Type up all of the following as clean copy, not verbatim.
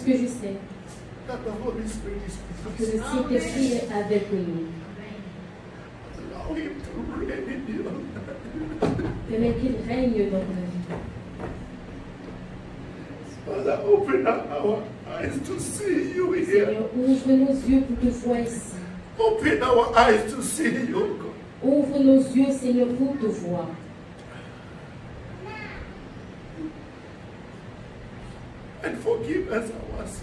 ce que je sais, that the Holy Spirit is que with le us. Saint-Esprit est avec nous. Allow him to reign in your life. Permets qu'il règne dans ta vie. Father, open up our eyes to see you here. Seigneur, ouvre nos yeux pour te voir ici. Open our eyes to see you, God. Ouvre nos yeux, Seigneur, pour te voir. And forgive us our sins.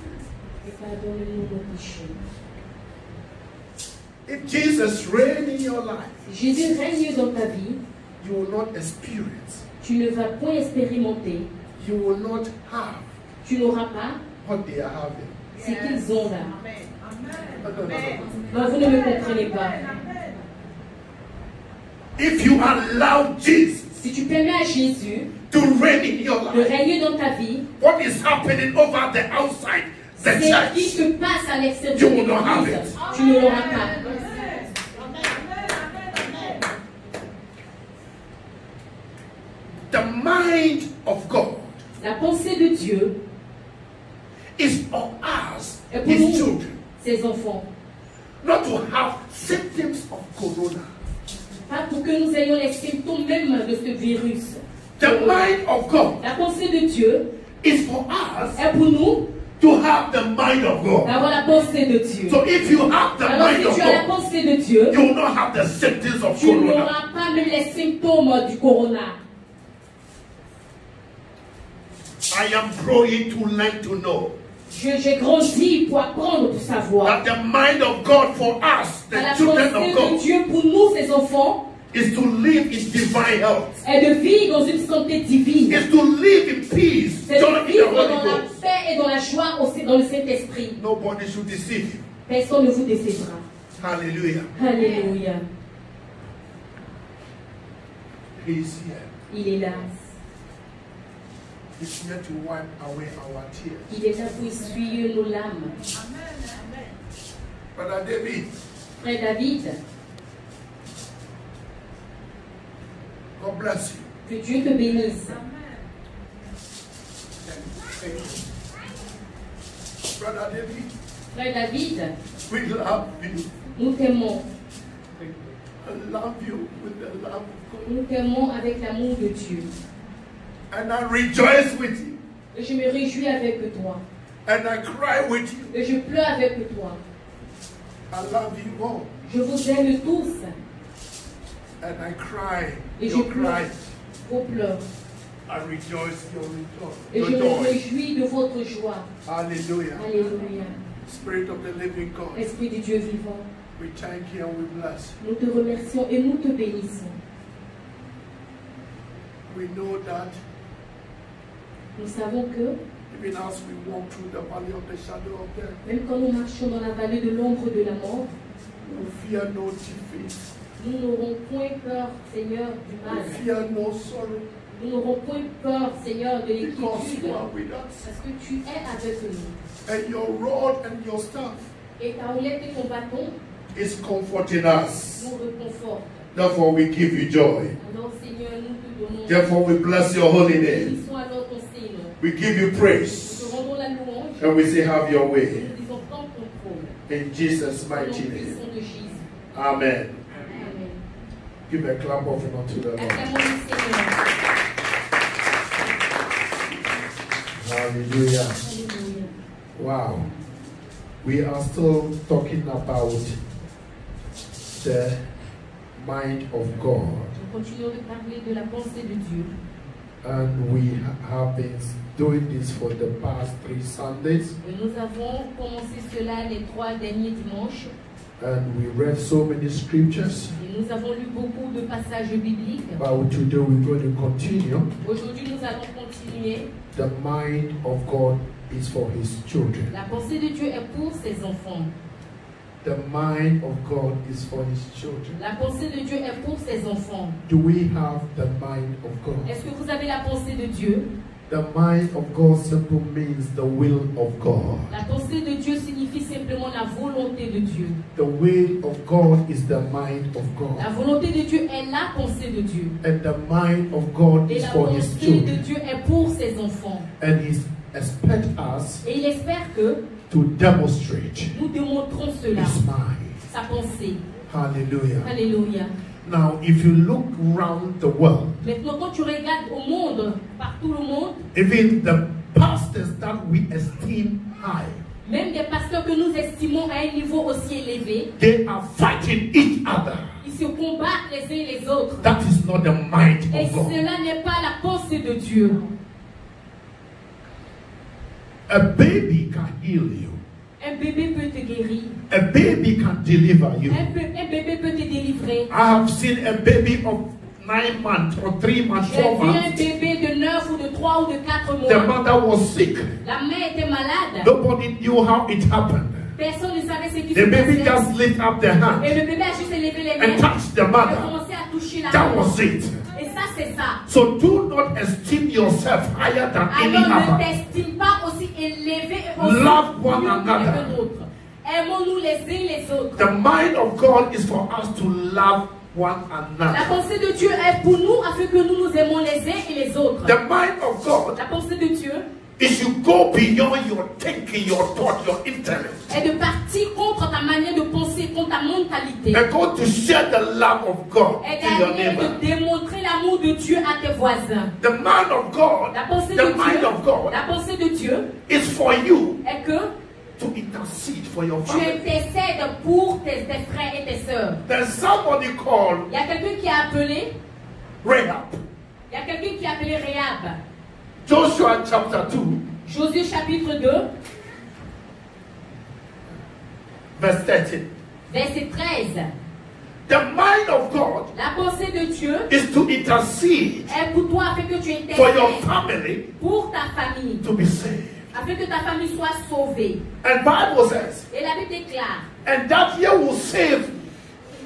Et pardonne-nous nos péchés. If Jesus reigns in your life, Si Jésus règne dans ta vie, you will not experience, tu ne vas point expérimenter, you will not have tu n'auras pas what they are having. ce qu'ils ont là. Amen. Non, vous ne me comprenez pas. If you allow Jesus Si tu permets à Jésus to reign in your de life, régner dans ta vie, what is happening over the outside the c'est ce qui church, se passe à l'extérieur You de will not have l'église. it. Tu ne l'auras pas. the mind of God La pensée de Dieu is for us, est pour His nous, children, ses enfants. not to have symptoms of corona. Pas pour que nous ayons les symptômes même de ce virus. The mind of God La pensée de Dieu is for us est pour nous to have the mind of God. d'avoir la pensée de Dieu. So if you have the Alors mind si of tu as la God, pensée de Dieu, you will not have the symptoms of tu corona. n'auras pas même les symptômes du corona. I am growing to learn to know J'ai grandi pour apprendre, pour savoir. that the mind of God for us, the La children pensée of de God, Dieu pour nous, ses enfants, is to live in divine health. est de vivre dans une santé divine. Is to live in peace, C'est joy de in the vivre Holy dans la Ghost. paix et dans la joie aussi dans le Saint-Esprit. Nobody should deceive you. Personne ne vous décevra. Hallelujah. Alléluia. He is here. Il est là. He's here to wipe away our tears. Il est là pour essuyer nos larmes. Brother David, Frère David, God bless you. que Dieu te bénisse. Thank you. Brother David, Frère David, we love you. nous t'aimons. I love you with the love of God. Nous t'aimons avec l'amour de Dieu. And I rejoice with you. Et je me réjouis avec toi. And I cry with you. Et je pleure avec toi. I love you all. Je vous aime tous. And I cry. Et je Your pleure cry. vos pleurs. I rejoice your rejoice. Et je Your me joy. réjouis de votre joie. Hallelujah. Alléluia. Spirit of the living God. Esprit du Dieu vivant, We thank you and we bless you. nous te remercions et nous te bénissons. We know that Nous savons que, even as we walk through the valley of the shadow of death, même quand nous marchons dans la vallée de l'ombre de la mort, we fear no defeat. nous n'aurons point peur, Seigneur, du We mal. fear no sorrow Nous n'aurons point peur, Seigneur, de because l'inquiétude. you are with us. Parce que tu es avec nous. And your rod and your staff Et ta houlette et ton bâton is comforting us. nous réconfortent. Therefore we give you joy. Alors, Seigneur, nous te donnons. Therefore we bless your holy name. Béni soit alors ton Seigneur. We give you Nous praise. te rendons la louange. And we say have your Et way. nous disons prends contrôle. In Jesus' Au nom mighty name. puissant de Jésus. Amen. Amen. Give a clap offering unto the Lord. Acclamons le Seigneur. Hallelujah. Alléluia. Wow. We are still talking about the mind of God. Nous continuons de parler de la pensée de Dieu. And we have been doing this for the past 3 Sundays. Et nous avons commencé cela les 3 derniers dimanches. And we read so many scriptures. Et nous avons lu beaucoup de passages bibliques. But today we're going to continue. Aujourd'hui, nous allons continuer. The mind of God is for His children. La pensée de Dieu est pour ses enfants. The mind of God is for His children. La pensée de Dieu est pour ses enfants. Do we have the mind of God? Est-ce que vous avez la pensée de Dieu? The mind of God simply means the will of God. La pensée de Dieu signifie simplement la volonté de Dieu. The will of God is the mind of La God. volonté de Dieu est la pensée de Dieu. And the mind of God Et is la for His pensée de children. Dieu est pour ses enfants. And He expects us Et il espère que to demonstrate nous démontrons cela, His mind. sa pensée. Hallelujah. Alléluia. Now, if you look around the world, Maintenant, quand tu regardes au monde, partout le monde, even the pastors that we esteem high, même des pasteurs que nous estimons à un niveau aussi élevé, they are fighting each other. ils se combattent les uns et les autres. That is not the mind Et of God. cela n'est pas la pensée de Dieu. A baby can heal you. Un bébé peut te guérir. A baby can deliver you. Un bébé peut te délivrer. I have seen a baby of 9 months or 3 months, J'ai 4 vu un months. bébé de 9 ou de 3 ou de 4 The mois. mother was sick. La mère était malade. Nobody knew how it happened. Personne ne savait ce qui The se baby passait. just lift up the hand Et le bébé a juste élevé les and mains. touched the Il a mother. commencé à toucher la That main. was it. Et ça, c'est ça. So do not esteem yourself higher than any Alors ne other. t'estime pas aussi élevé et aussi Love one mieux que another. les autres. Aimons-nous les uns les autres. The mind of God is for us to love one La another. pensée de Dieu est pour nous afin que nous nous aimons les uns et les autres. The mind of God La pensée de Dieu is you go beyond your thinking, your thought, your intellect, est de partir contre ta manière de penser, contre ta mentalité. and go to share the love of God Et to your d'aller neighbor. de démontrer l'amour de Dieu à tes voisins. The mind of God, La pensée the de mind Dieu, of God la pensée de Dieu is for you est que to intercede for your tu family. intercèdes pour tes frères et tes sœurs. There's somebody called Il y a quelqu'un qui a appelé, Rahab. il y a quelqu'un qui a appelé Rahab. Joshua chapter 2, Josué chapitre 2, verse 13. verset 13. The mind of God La pensée de Dieu is to intercede est pour toi afin que tu for your intercèdes family pour ta famille, to be saved. afin que ta famille soit sauvée. And Bible says, Et la Bible déclare, and that year will save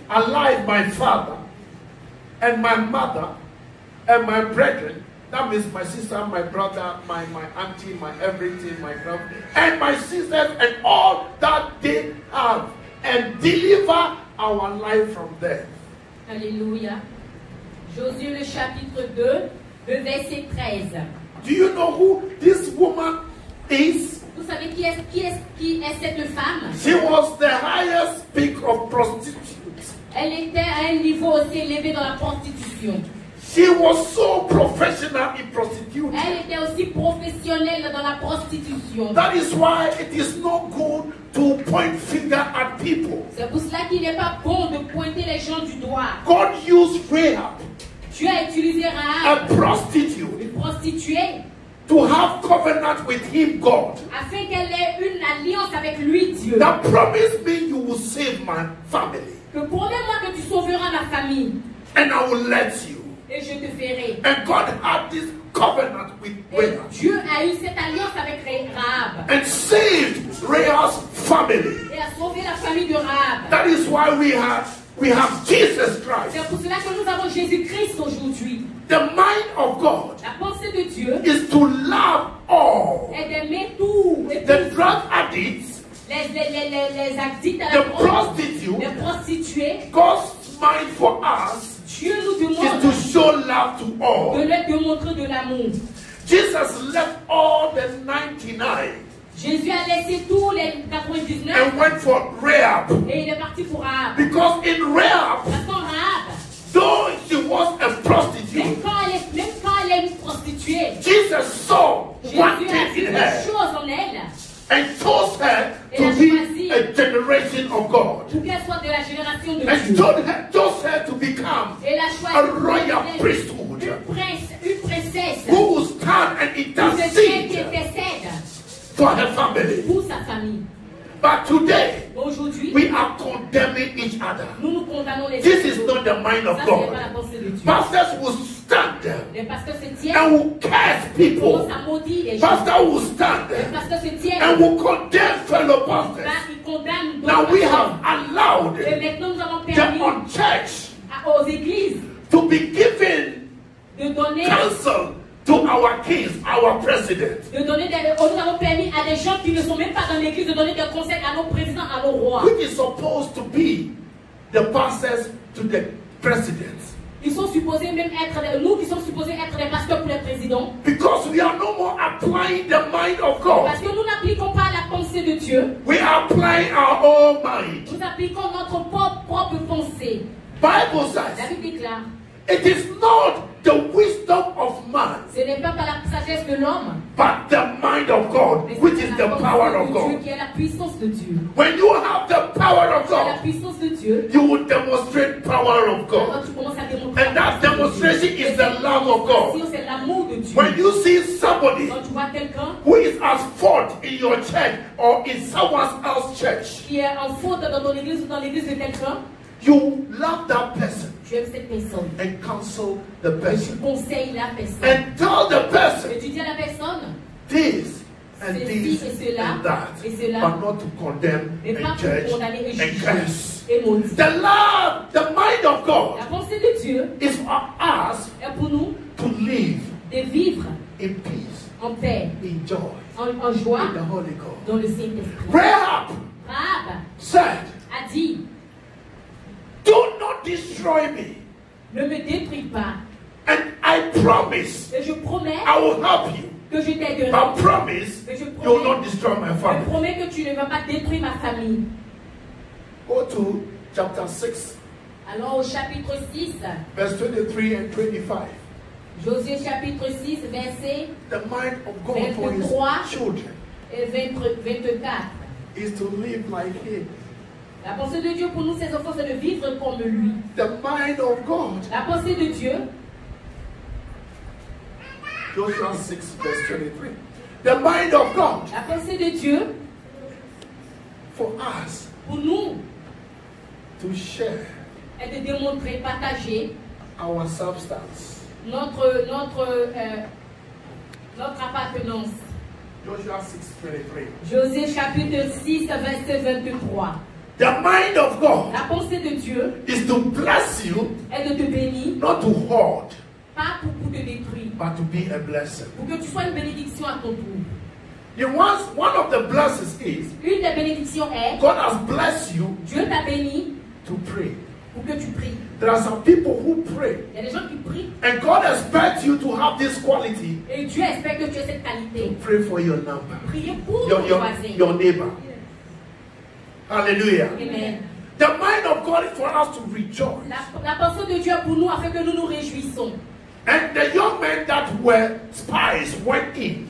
alive my father and my mother and my brethren. That means my sister, my brother, my auntie, my everything, my brother, and my sisters, and all that they have, and deliver our life from death. Alléluia. Josué le chapitre 2, le verset 13. Do you know who this woman is? Vous savez qui est cette femme? She was the highest peak of prostitutes. Elle était à un niveau aussi élevé dans la prostitution. She was so professional in prostitution. Elle était aussi professionnelle dans la prostitution. That is why it is not good to point finger at people. C'est pour cela qu'il n'est pas bon de pointer les gens du doigt. God used Rahab, Tu as utilisé Rahab, a prostitute, une prostituée, to have covenant with him, God. afin qu'elle ait une alliance avec lui, Dieu. That promised me you will save my family, Que promets-moi que tu sauveras ma famille and I will let you. et je te ferai. And God had this covenant with Et Rahab Dieu a eu cette alliance avec Rahab and saved Rahab's family. et a sauvé la famille de Rahab. That is why we have Jesus Christ. C'est pour cela que nous avons Jésus-Christ aujourd'hui. The mind of God La pensée de Dieu is to love all. est d'aimer tout. Et The tous. drug addicts, Les addicts à la the drogue, prostitute, les prostituées. God's mind for us Dieu nous is demande to show love to de all. leur démontrer de l'amour. Jesus left all the 99 Jésus a laissé tous les 99 and went for Rahab. et il est parti pour Rahab. Because in Rahab, Parce qu'en Rahab, though she was a même prostitute, quand elle est une prostituée, Jesus saw Jésus one a vu thing in des her choses en elle and chose her to be a generation of God. pour qu'elle soit de la génération de And Dieu. chose her to become Elle a a choisi royal une priesthood princesse who will stand and qui intercede intercède for her family. pour sa famille. But today, Aujourd'hui, we are condemning each other. nous nous condamnons les This uns is les not autres. the mind of Ça, ce n'est pas la God. pensée de Dieu. Pastors will stand Les pasteurs se tiennent, and will curse ils commencent people. à maudire les gens. Pastor will stand Les pasteurs se tiennent, and will condemn fellow pastors. ils condamnent Now d'autres we pasteurs. have allowed Et maintenant, nous avons the permis unchurched aux églises to be given de donner counsel to our kings, our presidents. Nous avons permis à des gens qui ne sont même pas dans l'église de donner des conseils à nos présidents, à nos rois. Which is supposed to be the pastors to the presidents. Ils sont supposés même être, nous qui sommes supposés être des pasteurs pour les présidents. Because we are no more applying the mind of God. Parce que nous n'appliquons pas la pensée de Dieu. We are applying our own mind. Nous appliquons notre propre pensée. Bible says, La Bible déclare, it is not the wisdom of man, ce n'est pas par la sagesse de l'homme, but the mind of God, mais which c'est is la the pensée power de of Dieu God. qui est la puissance de Dieu. When you have the power of Dans la God, puissance de Dieu, you will demonstrate power of alors God. tu commences à démontrer. And that demonstration is the love of God. C'est l'amour de Dieu. When you see somebody Quand tu vois quelqu'un who is at fault in your church or in someone else's church, qui est en faute dans ton église ou dans l'église de quelqu'un, you love that person tu aimes cette personne. and counsel the Et tu person conseilles la personne. and tell the person Et tu dis à la personne, this and ceci this et cela, and that, et cela, but not to condemn mais pas and pour judge condamner et and juger curse. et maudire. The love, the mind of God La pensée de Dieu is for us est pour nous to live de vivre in peace, en paix, in joy, en joie in the Holy Ghost. dans le Saint-Esprit. Rahab Rahab said, a dit, do not destroy me, ne me détruis pas. and I promise Et je promets I will help you. que je t'aiderai. But promise Mais je you will not destroy my Je family. promets que tu ne vas pas détruire ma famille. Go to chapter 6, Alors au chapitre 6, verse 23 and 25. Josué chapitre 6, verset The mind of God for his 23 children et 24. is to live like him. La pensée de Dieu pour nous, ses enfants, c'est de vivre comme lui. The mind of God. La pensée de Dieu, Joshua 6, verse 23. The mind of God la pensée de Dieu for us pour nous to share est de démontrer, partager our substance. notre appartenance. Joshua 6, 23. Josué chapitre 6, verset 23. The mind of God La pensée de Dieu is to bless you, est de te bénir, not to hoard, pas pour te détruire, but to be a blessing. pour que tu sois une bénédiction à ton tour. One of the blessings is Une des bénédictions est, God has blessed you Dieu t'a béni to pray. pour que tu pries. There are some people who pray, Il y a des gens qui prient and God expects you to have this quality. et Dieu espère que tu aies cette qualité. Pray for your number, Priez pour ton voisin. your neighbor. Hallelujah. Amen. The mind of God is for us to rejoice. La pensée de Dieu est pour nous afin que nous nous réjouissons. And the young men that were spies went in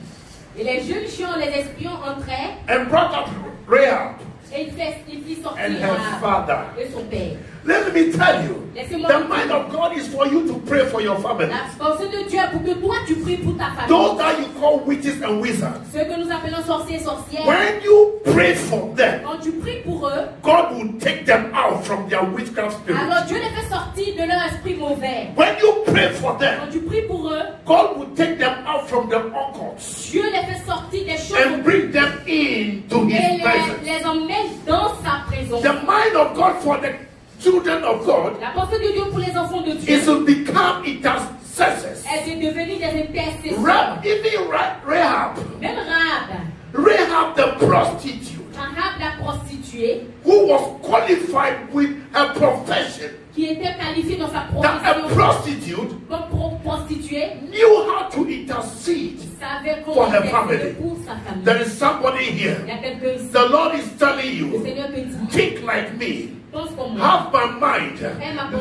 Et les jeunes chiens, les espions entraient and brought up Rahab et ils fit sortir and her father. et son père. Let me tell you, Laissez-moi the vous mind dire. of God is for you to pray for your family. La pensée de Dieu est pour que toi tu pries pour ta famille. Those that you call witches and wizards. Ceux que nous appelons sorciers et sorcières. When you pray for them, Quand tu pries pour eux, God will take them out from their witchcraft spirit. alors Dieu les fait sortir de leur esprit mauvais. When you pray for them, Quand tu pries pour eux, God will take them out from the occult Dieu les fait sortir des choses and bring them into et His presence. les emmène dans sa présence. The mind of God for the children of God La pensée de Dieu pour les enfants de Dieu is to become intercessors. est de devenir des intercesseurs. Even Rahab, Même Rahab, Rahab the prostitute, Rahab la prostituée, who was qualified with her profession, qui était qualifiée dans sa that a profession prostitute comme prostituée, knew how to intercede. savait For comment her intercéder family. pour sa famille. There is somebody Il y here. a quelqu'un ici. The Lord is telling Le you, Seigneur te dit, think like me, pense comme moi. have my mind,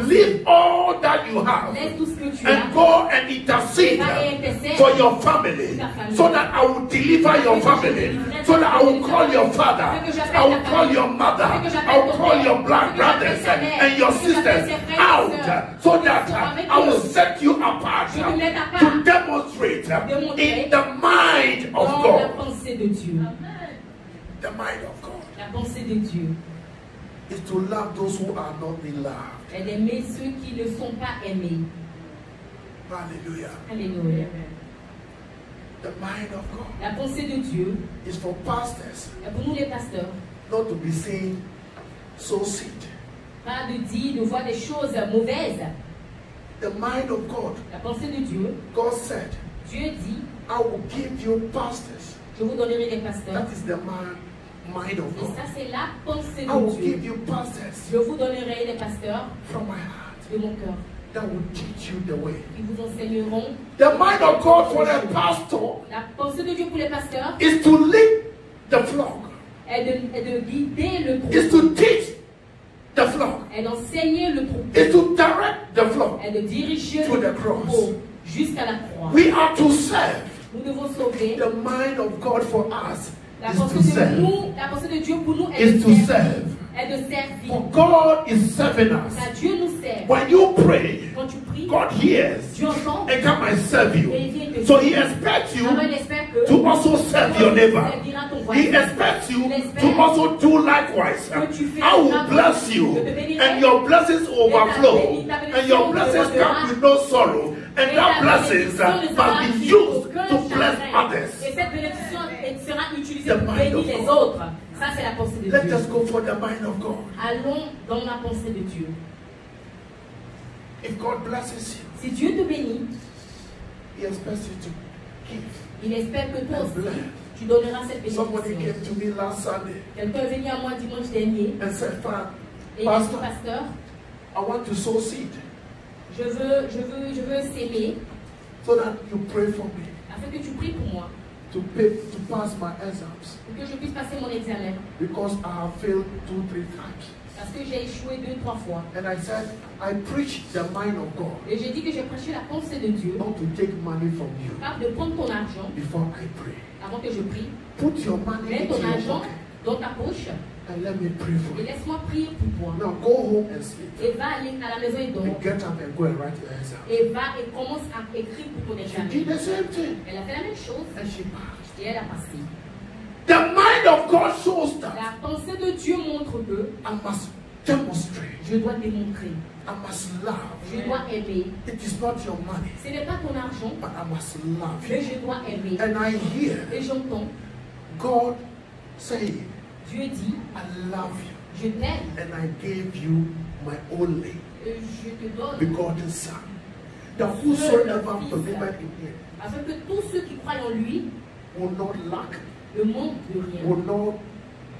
leave all that you have, Laisse tout ce que tu as. and go and intercede for your family, so that I will deliver your family, so that I will call your father, I will call your mother, I will call your black brothers and your sisters out, so that I will set you apart to demonstrate in the mind of Dans la God. pensée de Dieu. The mind of God La pensée de Dieu is to love those who are not in love. est d'aimer ceux qui ne sont pas aimés. Hallelujah. Alléluia. The mind of God La pensée de Dieu is for pastors est pour nous les pasteurs. not to be saying so seed. Pas de dire, de voir des choses mauvaises. The mind of God, La pensée de Dieu, God said, Dieu Dieu dit, I will give you pastors. je vous donnerai des pasteurs. That is the mind of Et God. ça, c'est la pensée I will de Dieu. give you pastors Je vous donnerai des pasteurs from my heart de mon cœur. that will teach you the way. Qui vous enseigneront. The mind of God for the pastor La pensée de Dieu pour les pasteurs is to lead the flock, est de guider le is troupeau, to teach the flock, est d'enseigner le troupeau, is to direct the flock. est de diriger To le the cross. troupeau jusqu'à la croix. We are to serve. Nous devons sauver. The mind of God for us La is to pensée de serve. nous, la pensée de Dieu pour nous est Is de to servir. serve. Est de servir. For God is serving us. Car Dieu nous sert. When you pray, Quand tu pries, God hears Dieu entend and come and serve you. et il vient te So servir. He expects you Alors il espère que to also serve your neighbor. serviras ton He voisin. expects you to also do likewise. I will bless you, and your blessings overflow, and your blessings come with no sorrow, and that blessings must be used to bless others. Et cette bénédiction sera utilisée The pour mind bénir of les God. autres. Ça, c'est la pensée de Let Dieu. us go for the mind of God. Allons dans la pensée de Dieu. If God blesses you, Si Dieu te bénit, He expects you to give. il espère que toi And aussi, bless. tu donneras cette Somebody bénédiction. came to me last Sunday Quelqu'un est venu à moi dimanche dernier and said, et il a dit, Pastor, pasteur, I want to sow seed je veux s'aimer so that you pray for me afin que tu pries pour moi, to pass my exams pour que je puisse passer mon examen. because I have failed 2-3 times. Parce que j'ai échoué 2-3 fois. And I said, I preach the mind of God, Et j'ai dit que j'ai prêché la pensée de Dieu, not to take money from you pas de prendre ton argent before I pray. avant que je prie. Put your money Mets into ton your argent pocket dans ta poche and let me pray for et you. laisse-moi prier pour toi. Now go home and sleep. Et va aller à la maison et dors. And get up and go and write your exam. Et va et commence à écrire pour ton She did examen. the same thing Elle a fait la même chose and she passed. et elle a passé. The mind of God shows that La pensée de Dieu montre que I must demonstrate, je dois démontrer, I must love. je dois aimer. It is not your money, Ce n'est pas ton argent, but I must love mais you. je dois aimer. And I hear Et j'entends God saying, Dieu dit, I love you, je t'aime, and I gave you my only je te donne, begotten Son, that whosoever believeth in him afin que tous ceux qui croient en lui will not lack, ne manquent de rien. will not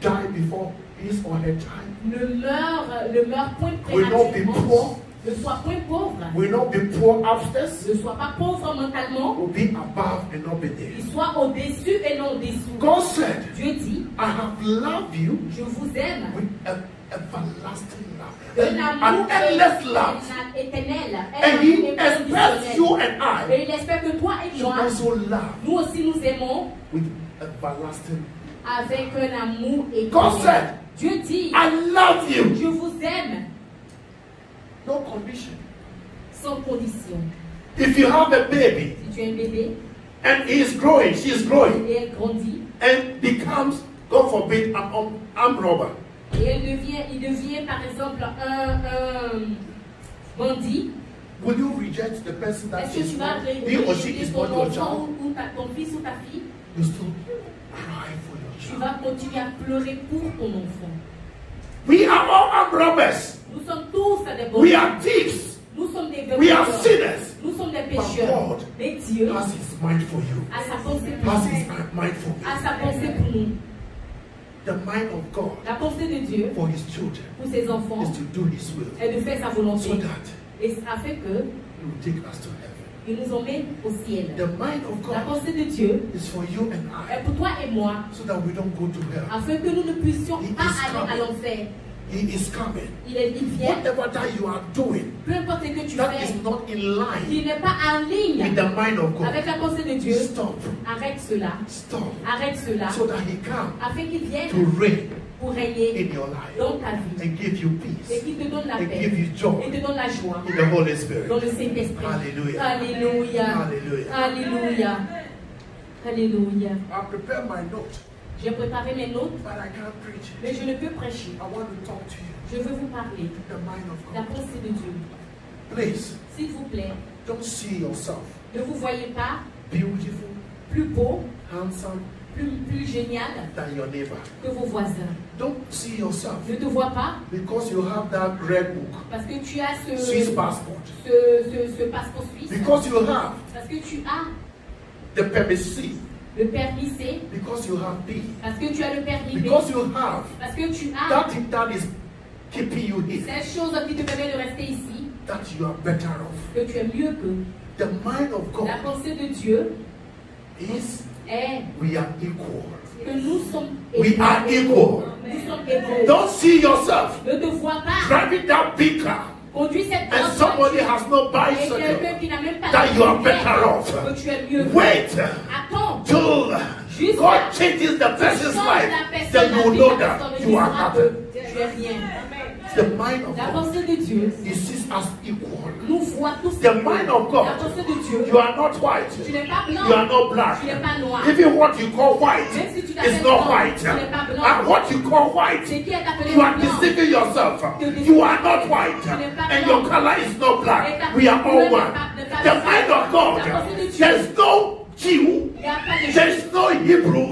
die before his or her time, Ne meurt point will not be prématurément, poor, ne sois point pauvre, will not be poor upstairs, ne sois pas pauvre mentalement, will be above and not beneath. il soit au-dessus et non au-dessous. God said, Dieu dit, I have loved you je vous aime with an everlasting de love, l'amour an endless love. éternel, And un he amour expects you inconditionnel. and I Et il espère que toi et to moi, also love nous aussi nous aimons with everlasting. avec un amour God said, éternel. Dieu dit, I love you. je vous aime No condition. sans condition. If you have a baby Si tu as un bébé and he is growing, she is growing, et elle grandit, and becomes, God forbid, an armed robber, et il devient par exemple un bandit, will you reject the person that est-ce que is tu vas not, he or she rejeter is ton not your enfant child? ou ton fils ou ta fille? You still cry for your Tu child. vas continuer à pleurer pour ton enfant. We are all armed robbers. Nous sommes tous des bandits. We are thieves. Nous sommes des We are voleurs. sinners. Nous sommes des But pécheurs. God Mais Dieu has his mind for you. a sa pensée pour Has nous. his mind for me. A sa pensée pour nous. The mind of God La pensée de Dieu for his children pour ses enfants is to do his will, est de faire sa volonté. so that Et ça fait que he will take us to heaven. il nous emmène au ciel. The mind of La God pensée de Dieu is for you and est I, pour toi et moi, so that we don't go to hell. afin que nous ne puissions He pas is aller à coming. l'enfer. He is coming. Il vient, Whatever that you are doing, peu importe ce que tu that fais, is not in line qui n'est pas en ligne with the mind of avec God, la pensée de Dieu, stop. arrête cela. Stop. Arrête cela, So that he can afin qu'il vienne to reign pour régner in your life dans ta vie and give you et peace qu'il te donne la and paix give you et joy te donne la joie in the Holy Spirit. dans le Saint-Esprit. Hallelujah. Alléluia. Hallelujah. Alléluia. Alléluia. I prepare my note, J'ai préparé mes notes, but I can't preach mais it. je ne peux prêcher. I want to talk to you. Je veux vous parler The mind of de la God. pensée de Dieu. Please, S'il vous plaît, don't see yourself ne vous voyez pas beautiful, plus beau, handsome plus génial than your neighbor. que vos voisins. Don't see yourself Ne te vois pas because you have that red book, parce que tu as Swiss passport. ce passeport suisse. Because you have Parce que tu as the permit C. Le permis C. Because you have B. Parce que tu as le permis B. Because you have. Parce que tu as. That is keeping you here. Cette chose qui te permet de rester ici. That you are better off. Que tu es mieux que. The mind of God. La pensée de Dieu is est. We are equal. Que nous sommes We are equal. Nous sommes égaux. Don't see yourself Ne te vois pas. driving that big car. Conduis cette And somebody has no bicycle. That you are better off. Wait till God changes the person's life. Then you will know that you are happy. The mind of God, He sees us equal. The mind of God, you are not white, you are not black. Even what you call white is not white. And what you call white, you are deceiving yourself. You are not white, and your color is not black. We are all one. The mind of God, there's no Jew, there's no Hebrew,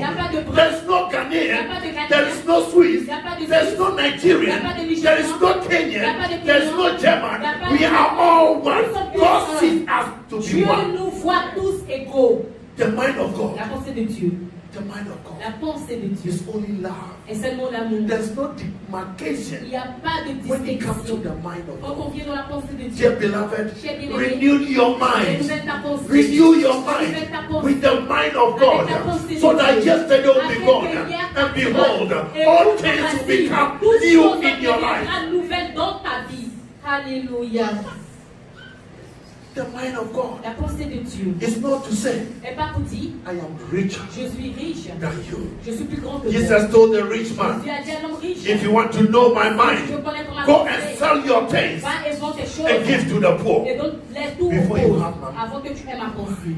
there's no Ghanaian, there is no Swiss, there's no Nigerian, there is no Kenyan, there's no German. We are all one. God sees us to be Dieu one. nous voit tous égaux. The mind of God. La pensée de Dieu. The mind of God. La pensée de Dieu. Is only love. Et seulement l'amour. There's no demarcation. Il n'y a pas de When it comes to distinction. the mind of Quand on God. vient dans la pensée de Dieu. Dear beloved, Chers bien-aimés, renew your mind. renouvelle ta pensée. Renew your Renouvelle ta mind pensée. with the mind of Avec God, ta pensée de so that Dieu. yesterday will be Avec gone, hier, and behold, et all tout things will passé. become Toutes new choses in your life. deviendront nouvelles dans ta vie. Alléluia. The mind of God La pensée de Dieu is not to say, n'est pas pour dire I am richer je suis riche, than you. je suis plus grand que toi. Jesus told the rich man, Jésus a dit à l'homme riche, if you want to know my si tu mind, veux connaître ma go pensée, and sell your things va et vends tes choses and give to the poor. et donne-les tout aux Before you pauvres have money. avant que tu aies ma pensée.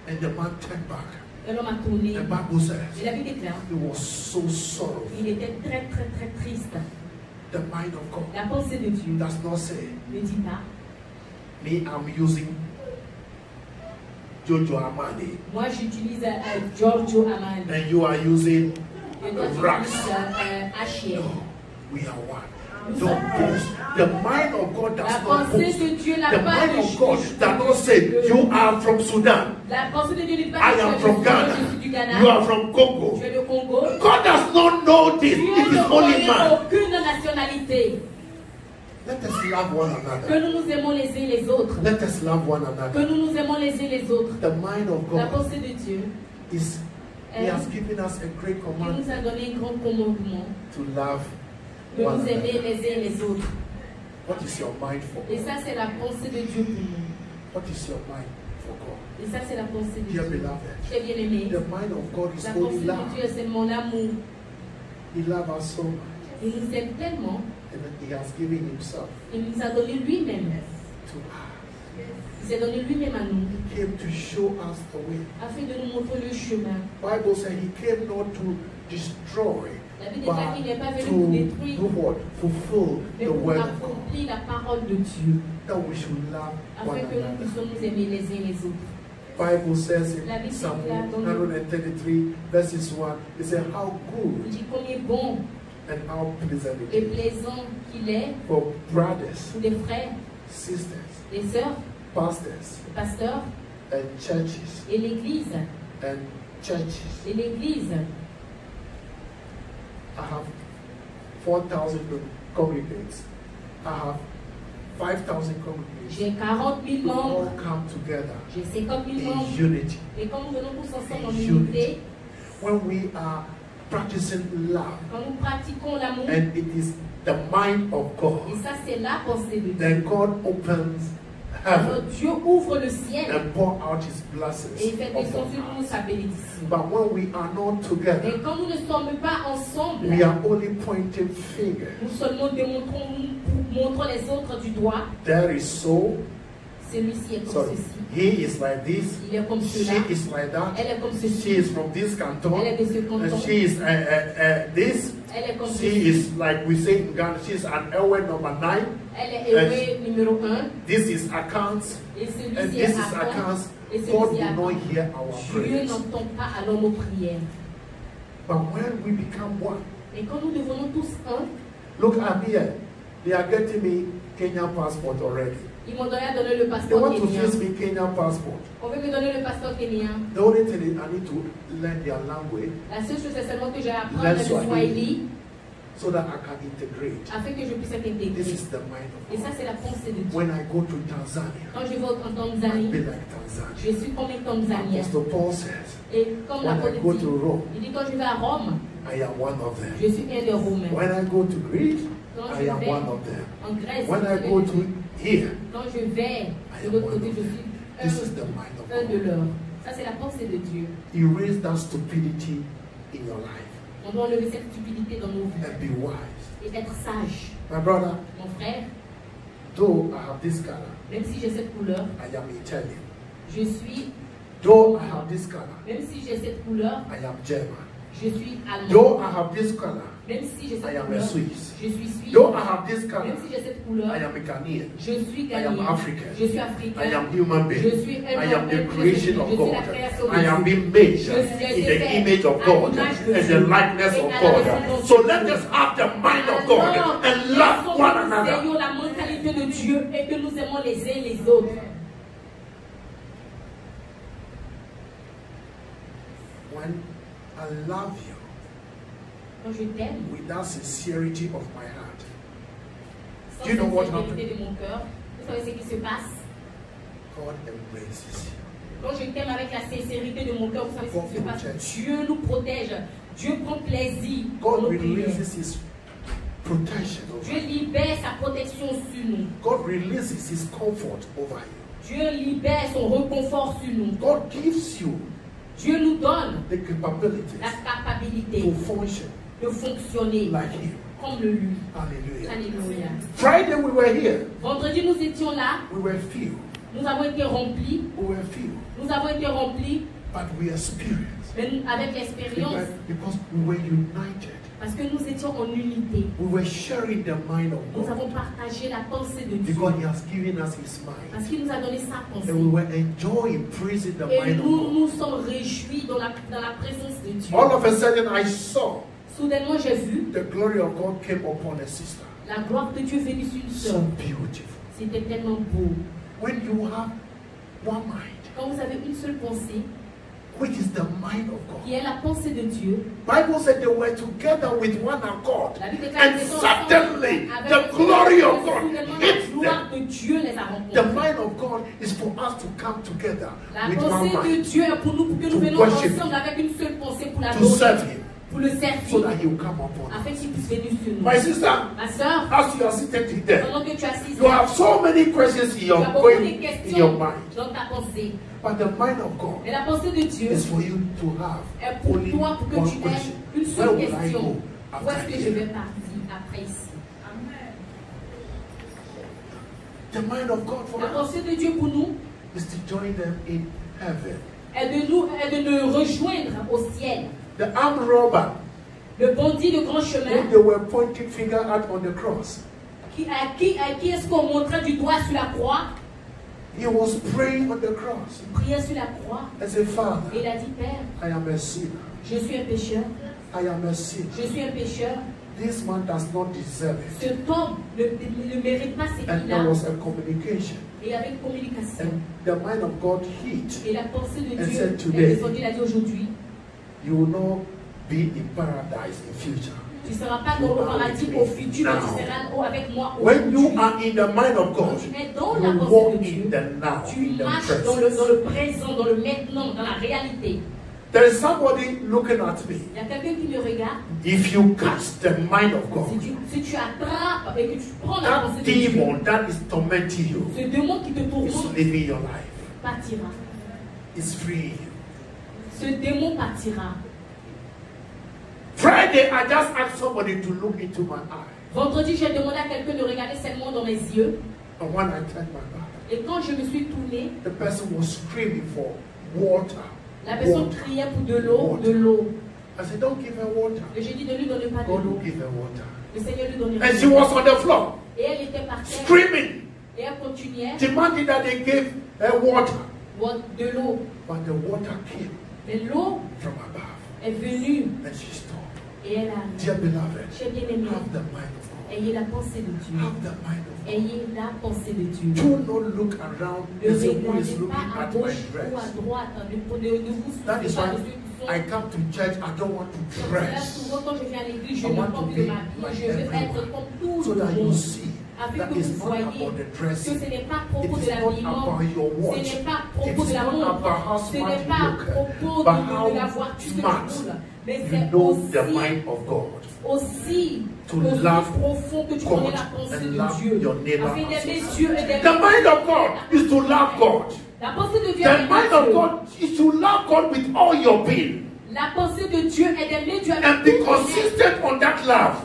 And the man turned back. Et l'homme a tourné. The Bible says Et la Bible déclare, he was so sorrowful. il était très très très triste. The mind of God La pensée de Dieu does not say, ne dit pas, me, I'm using Giorgio Armani, moi j'utilise Giorgio Armani. and you are using Et toi tu Rax. utilises H&M. No, we are one. Don't boast. The mind of God La does not pensée boast. de Dieu n'a The pas mind de of God does not say, you are from Sudan, La pensée de Dieu n'est pas I am from Ghana, you are from Congo. Tu es du Congo. God does not know this. Dieu It is ne only connaît man. aucune nationalité. Let us love one Que another. nous nous aimons les uns les autres. Let us love one Que another. nous nous aimons les uns les autres. The mind of La God pensée de Dieu, is, He has given us a great il command nous a donné un grand commandement to love de one nous aimer another. les uns les autres. What is your mind for Et God? ça, c'est la pensée de Dieu pour nous. What is your mind for God? Et ça, c'est la pensée de Dear Dieu. beloved, Très bien aimé. the mind of God is La only pensée de love. Dieu, c'est mon amour. He loves us so much. Il nous aime tellement, And He has given Himself il nous a donné lui-même. to us. Il s'est donné lui-même à nous, He came to show us the way. afin de nous montrer le chemin. Bible says He came not to destroy, La Bible déclare qu'il n'est pas but venu pour to détruire, do what? Fulfill mais the pour word of God. accomplir la parole de Dieu, That we should love one afin que nous another. puissions nous aimer les uns les autres. Bible says La in Bible Psalm déclare dans le- 133 verses 1, it says how Il good dit combien bon and how pleasant et it is plaisant qu'il est for brothers, pour des frères, sisters, des sœurs, pastors, des pasteurs and churches et l'Église. and churches. Et l'Église, I have 4,000 congregates. I have 5,000 congregates. j'ai 40 000 We all membres, come together j'ai 50 000 in membres. unity. Et quand nous venons tous ensemble en In unité, When we are practicing love, quand nous pratiquons l'amour, and it is the mind of et God, ça c'est la pensée de Dieu. then God opens Alors heaven Dieu ouvre le ciel and pour out His et il blessings fait descendre upon sur nous us. sa bénédiction. But when we are not together, Mais quand nous ne sommes pas ensemble, we are only pointing fingers. nous seulement montrons les autres du doigt. There is so, Celui-ci est comme sorry, ceci, he is like this, il est comme she cela, is like that, elle est comme she ceci, is from this canton, elle est de ce canton, she is this, elle est comme she ceci, is like we say in Ghana, she is an Ewe number 9, elle est hébreu numéro 1, this is accounts, et and celui-ci this est is à accounts. et God celui-ci will est à not hear our Dieu prayers. n'entend pas alors nos prières. But when we become one, Et quand nous devenons tous un, look at here, they are getting me Kenyan passport already. Ils m'ont donné le They passeport want to kenyan. face me Kenyan passport. On veut me donner le passeport kenyan. The only thing is I need to learn their language La seule chose, c'est seulement que j'ai à apprendre Learn le Swahili so that I can integrate. afin que je puisse être This intégré. is the mind Et of ça, God. c'est la pensée de Dieu. When I go to Tanzania, Quand je vais en I'll Tanzanie, be like Tanzania. je suis comme les Tanzaniens. Apostle Paul says, Et comme when I l'apôtre go dit, to Rome, il dit quand je vais à Rome, I am one of them. je suis un des Romains. When I go to Greece, Quand I je am vais one of them. en Grèce, When I je go vais- to here, quand je vais de l'autre côté, je suis this is the mind of un de God. leurs. Ça, c'est la pensée de Dieu. Erase that stupidity in your life On doit enlever cette stupidité dans nos vies and be wise. et être sage. My brother, Mon frère, though I have this color, même si j'ai cette couleur, I am Italian. je suis, Though I have this color, même si j'ai cette couleur, I am German. je suis Though allemand. I have this color, Même si j'ai I cette am a couleur, Swiss. je suis suisse. Though I have this color, Même si j'ai cette couleur, I am a Ghanaian. je suis I am ghanéen. African. Je suis I africain. am human being. Je suis un I am the homme, creation of je suis God. la création de I am Dieu. being made Je suis in the fait image of à God l'image de and the Dieu likeness et of à la God. ressemblance So de let Dieu. us have the mind of God Alors, and love laissons one que nous another. ayons la mentalité de Dieu et que nous aimons les uns les autres. When I love you Quand je t'aime, with that sincerity of my heart, sans Do you know what sincérité de mon cœur, vous savez ce qui se passe? God embraces you. Quand je t'aime avec la sincérité de mon cœur, vous savez ce qui se passe? God Dieu nous protège. Dieu prend plaisir dans God nos prières. releases His protection over Dieu you. libère sa protection sur nous. God releases His comfort over you. Dieu libère son réconfort sur nous. God gives you Dieu nous donne the capabilities la capacité to function de fonctionner like Him. comme le lui. Hallelujah. Alléluia. Friday we were here. Vendredi, nous étions là. We were few. Nous avons été remplis. We were few. Nous avons été remplis But we experienced. mais avec l'expérience Because we were united. parce que nous étions en unité. We were sharing the mind of Nous God. avons partagé la pensée de Dieu Because He has given us His mind. parce qu'il nous a donné sa pensée. And we were enjoying praising the Et mind of nous God. nous sommes réjouis dans la présence de Dieu. All of a sudden I saw Soudainement, j'ai vu the glory of God came upon a sister. la gloire de Dieu venue sur une So sœur. beautiful. C'était tellement beau. When you have one mind, Quand vous avez une seule pensée, which is the mind of God. qui est la pensée de Dieu, Bible said they were together with one accord. la Bible déclare And qu'ils étaient ensemble suddenly avec the glory of God soudainement, la hit gloire them. de Dieu les a The rencontrés. mind of God is for us to come together La with one pensée de mind Dieu est pour nous, pour que nous To venions worship ensemble avec une seule pensée pour la to serve Him pour le so servir, that He will come upon us. afin qu'il puisse venir sur nous. My sister, Ma soeur, as you are seated there, pendant que tu assistes, you have so many questions in tu your as beaucoup de going in your questions mind. dans ta pensée. But the mind of God Mais la pensée de Dieu is for you to have est pour only toi, pour que one tu aies question. une Where seule will I question. go Où est-ce after que je vais here? partir après ici? The mind of God for La us pensée de Dieu pour nous is to join them in heaven. est de nous rejoindre au ciel. The armed robber, Le bandit de grand who chemin, they were pointing finger at on the cross, à qui est-ce qu'on montrait du doigt sur la croix? he was praying on the cross. Il priait sur la croix I said, et Father, il a dit, Père, I am a sinner. je suis un pécheur, I am a sinner. je suis un pécheur. This man does not deserve it. Cet homme ne mérite pas ce And qu'il there a. was a communication. Et il y avait une communication. And the mind of God hit. Et la pensée de And Dieu said est today, descendue. Il a dit aujourd'hui, You will not be in paradise in future. tu ne seras pas dans le paradis au futur, mais tu seras avec moi When you aujourd'hui. are in the mind of God, Tu es dans la you pensée walk de in Dieu. the now, Tu in the marches present. dans le présent, dans le maintenant, dans la réalité. There is somebody looking at me. Il y a quelqu'un qui me regarde. If you catch the mind of God, Si tu attrapes et que tu prends la that pensée de Dieu, demon that is tormenting you ce démon qui te is tourmente living your life. partira. It's freeing you. Ce démon partira. Friday, I just asked somebody to look into my eye. Vendredi, j'ai demandé à quelqu'un de regarder seulement dans mes yeux. And when I turned my back, Et quand je me suis tournée, the person was screaming for water. la personne Water. criait pour de l'eau, de l'eau. I said, don't give her water. Et j'ai dit de lui donner pas de God l'eau. will give her water. Le Seigneur lui donnera. And she was on the floor, Et elle était par terre. screaming, Et elle continuait. demanding that they give her water. De l'eau. But the water came Mais l'eau from above. est venue. And she stopped. Et elle a. Dear beloved, J'ai bien aimé. have the mind of God. Ayez la pensée de Dieu. Have the mind of God. Ayez la pensée de Dieu. Do not look around Ne and say, who is regardez looking pas à at gauche my ou à dress? droite. Ne vous That is souciez pas why de ceux qui sont. I come to church, I don't want to Là, dress. souvent, quand je viens à l'église, je I n'ai want pas to envie be de m'habiller. like Je veux être everyone. comme tout So le that you monde. see Afin that que it's vous not voyez about the que dressing. ce n'est pas à It propos de is not l'habillement, about your ce watch. n'est pas à It propos de is la not montre, about how ce smart n'est pas you à look, propos but de how la voiture que smart tu roules, mais you c'est know the aussi, mind of God. aussi God profond que tu connais la pensée and de love Dieu, your neighbor afin as d'aimer yourself. Dieu et d'aimer The mind of God is to love God. La pensée de Dieu The est d'aimer mind of Dieu. God is to love God with all your being La pensée de Dieu est d'aimer Dieu and avec be tout ton être. consistent on that love.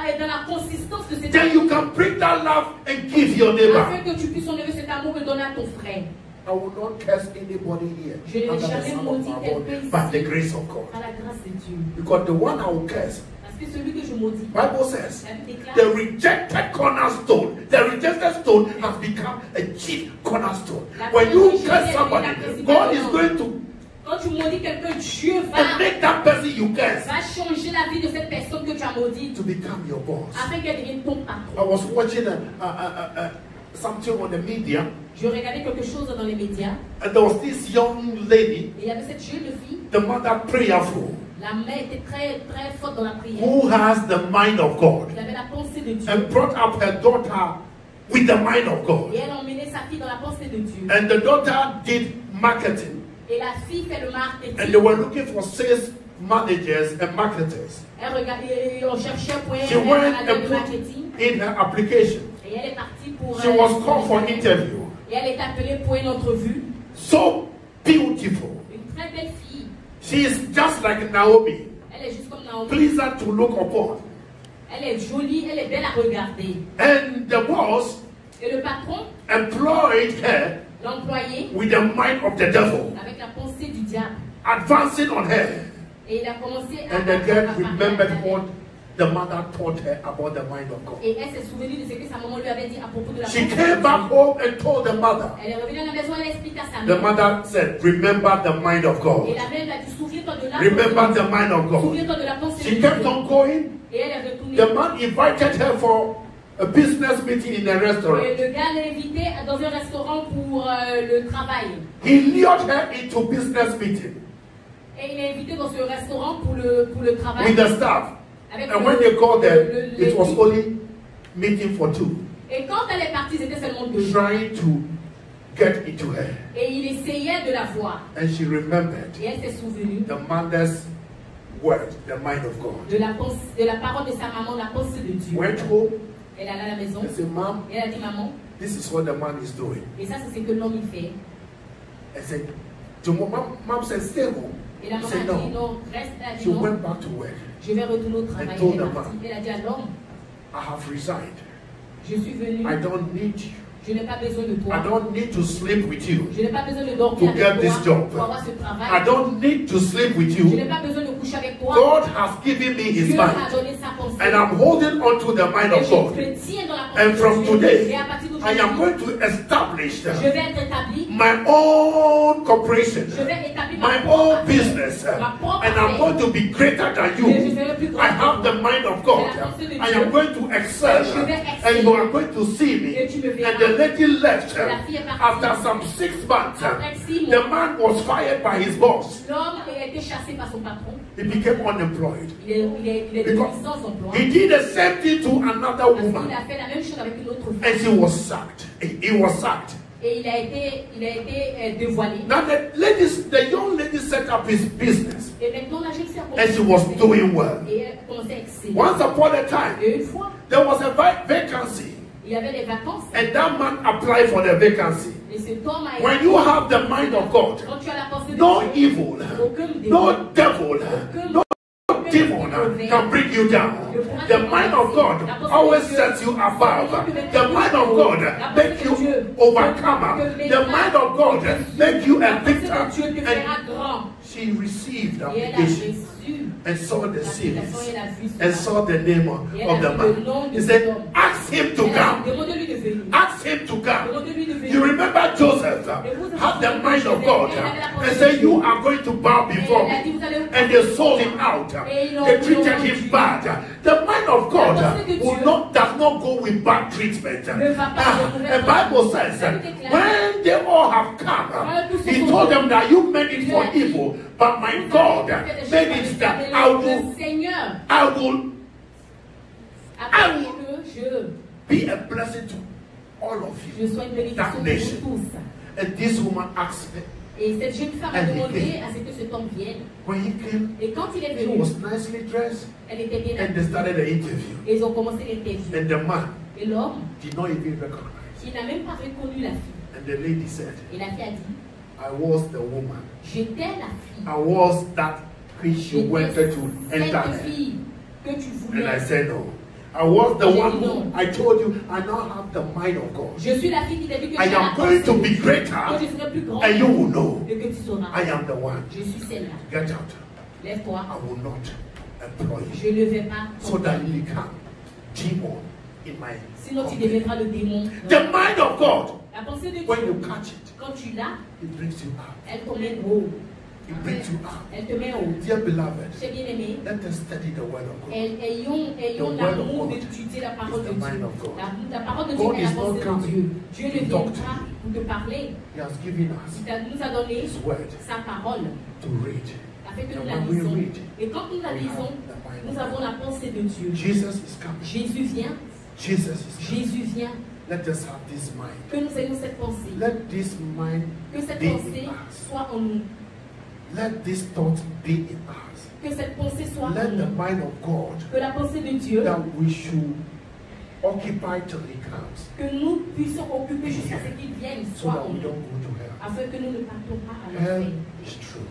Et dans la consistance de cet Then you amour, can bring that love and give your neighbor. afin que tu puisses enlever cet amour et donner à ton frère. I will not curse anybody here Je n'ai under the jamais sound maudit of my quelqu'un voice, ici. but the grace of God. Par la grâce de Dieu. Because the one I will curse, Parce que celui que je maudis, Bible says, la Bible déclare, the rejected cornerstone, the rejected stone has become a chief cornerstone. When you curse somebody, God is going to quand tu maudis quelqu'un, Dieu va make that person you curse changer la vie de cette personne que tu as maudite, to become your boss. afin qu'elle devienne ton I patron. was watching something on the media, Je regardais quelque chose dans les médias, and there was this young lady, et il y avait cette jeune fille, the mother prayerful, la mère était très très forte dans la prière. who has the mind of God, Elle avait la pensée de Dieu. and brought up her daughter with the mind of God. Et elle a emmené sa fille dans la pensée de Dieu. And the daughter did marketing, Et la fille fait le marketing. and they were looking for sales managers and marketers. Elle regardait, et on cherchait pour elle She un went manager and de put marketing. in her application. Et elle est partie pour. She was called for interview. Et elle est appelée pour une entrevue. So beautiful. Une très belle fille. She is just like Naomi, Elle est juste comme Naomi. pleasant to look upon. Elle est jolie, elle est belle à regarder. And the boss Et le patron, employed her l'employé, with the mind of the devil, avec la pensée du diable. advancing on her. Et il a commencé à. And the girl à parler remembered avec elle. what the mother taught her about the mind of God. Et elle s'est souvenue de ce que sa maman lui avait dit à propos de la She pensée de came back Dieu. home and told the mother. Elle est revenue à la maison, elle explique à sa The mère. mother said, remember the mind of Et God. la mère lui a dit, souviens-toi de la Remember pensée. the mind of God. Souviens-toi de la pensée She de kept Dieu. on going. Et elle est retournée. The man invited her for a business meeting in a Et restaurant. le gars l'a invitée dans un restaurant pour le travail. He lured her into business meeting Et il l'a invitée dans ce restaurant pour le travail. with the staff. Avec And when they called her, it was l'équipe. only meeting for two, Et quand elle est partie, c'était seulement deux. trying to get into her. Et il essayait de la voir. And she remembered Et elle s'est souvenue the mother's word, the mind of God. de la parole de sa maman, la pensée de Dieu. Went home Elle allait à la maison. and said, Mom, Et elle a dit, maman, this is what the man is doing. et ça c'est ce que l'homme il fait. I said, Mom said, stay home. Et la She maman said, a dit, no. non, reste. Elle a dit, She non, went back to work. je vais retourner au travail. And told Elle est the partie. Elle a dit à l'homme, I have resigned. je suis venue, I don't need you. je n'ai pas besoin de I toi. don't need to sleep with you. Je n'ai pas besoin de dormir To get avec this toi job. pour avoir ce I travail. don't need to sleep with Je n'ai you. pas besoin de coucher avec toi. God has given me his Dieu m'a mind. donné sa pensée. And I'm holding on to the mind Et of God. je me tiens dans la pensée And from de Dieu. today, Et à partir I am d'aujourd'hui, going to establish je vais être établi. my own corporation, Je vais établir my ma propre own affaire. business, Ma propre and I'm affaire. going to be greater than you. I have the mind of God. I am going to excel, and you are going to see me. And the lady left. After some 6 months, the man was fired by his boss. L'homme a été chassé par son patron. He became unemployed. Il est devenu sans emploi. He did the same thing to another Parce qu'il woman, a fait la même chose avec une autre and she femme. was sacked. He was sacked. Et il a été dévoilé. Now the young lady set up his business, Et maintenant la jeune fille a and she commencé was doing well. et elle a commencé à exceller. Once upon a time, Et une fois, there was a vacancy, il y avait des vacances. and that man applied for the vacancy. Et cet homme a When you have the mind of God, quand tu as la pensée de no Dieu, evil, aucun no démon, devil, no demon can bring you down. The mind of God always sets you above. The mind of God makes you overcomer. The mind of God makes you a la pensée de victor. Dieu te And fera grand. she received Et elle a application reçu and saw the l'application, series elle a vu and cela. saw the name of the man. He said, ask him to come. Demandez-lui de venir. Ask him to come. Demandez-lui de venir. You remember Joseph had the mind of God and said, you are going to bow before me. And they sold him out. They treated him bad. The mind of God does not go with bad treatment. The Bible says when they all have come, he told them that you meant it for evil, but my God made it that I will be a blessing to all of you, that nation. And this woman asked me. Et cette jeune femme a demandé à ce que cet homme vienne. Et quand il est venu, elle était bien habillée. Et ils ont commencé l'interview. Et l'homme, il n'a même pas reconnu la fille. Et la fille a dit, j'étais la fille. I was that which you wanted to enter. Que tu voulais. And I said no. I was the one who I told you I now have the mind of God. Je suis la fille qui t'a dit que I am going to be greater, and you will know et que tu sauras. I am the one. Je suis celle-là. Get out. Lève-toi. I will not employ you. Je ne vais pas. So that you become demon in my. Sinon tu deviendras le démon. The mind of God. La pensée de Dieu. When you catch it, quand tu l'as, it brings you out. Elle te met haut. It brings you out. Elle te met haut. Dear beloved, bien-aimé, let us study the word of God. Ayons l'amour d'étudier la parole de Dieu. La parole de Dieu est la pensée de Dieu. Dieu ne vient pas pour te parler. He has given us Il nous a donné sa parole to read. Afin que nous la lisons. Et quand nous la lisons, nous avons la pensée de Dieu. Jésus vient. Jésus vient. Let us have this mind. Que nous ayons cette pensée. Let this mind que cette pensée soit en nous. Let this thought be in us. Que cette pensée soit Let en nous. the mind of God. Que la pensée de Dieu. That we should occupy till He comes. Que nous puissions occuper jusqu'à ce qu'il vienne soit en nous. Afin que nous ne partons pas à l'enfer. Hell is true.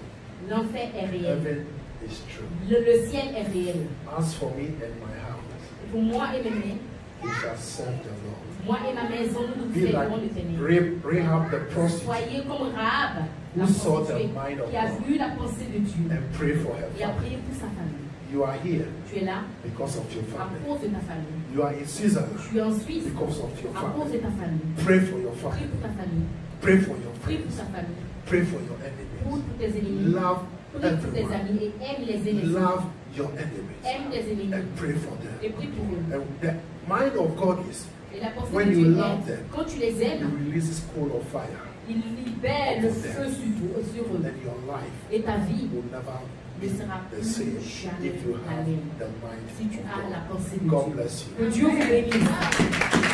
L'enfer est réel. Heaven is true. Le ciel est réel. As for me and my house, pour moi et mes mains, we shall serve the Lord. Moi et ma maison, nous Be servirons l'Éternel. Rahab the prostitute. Soyez comme Rahab, who saw the mind of qui a God vu la pensée de Dieu and pray for her et a prié family. pour sa famille. You are here Tu es là because of your à family. cause de ta famille. You are in Switzerland Tu es en Suisse because of your à cause de family. ta famille. Pray for your Prie family. pour ta famille. Pray for your Prie pour friends. ta famille. Pray for your Pour enemies. tous tes ennemis. Love Pour tous tes everyone. amis et aime les ennemis. Love your enemies Aime tes ennemis and pray for et them. prie pour eux. And the mind of God is Et la pensée when de you Dieu love est, them, quand tu les He aimes, releases coal of fire, il libère le feu sur eux. and your life Et ta vie will never ne be sera the plus same jamais if you la have même the mind si tu of as la God. pensée de God Dieu. bless you. Que Dieu vous bénisse.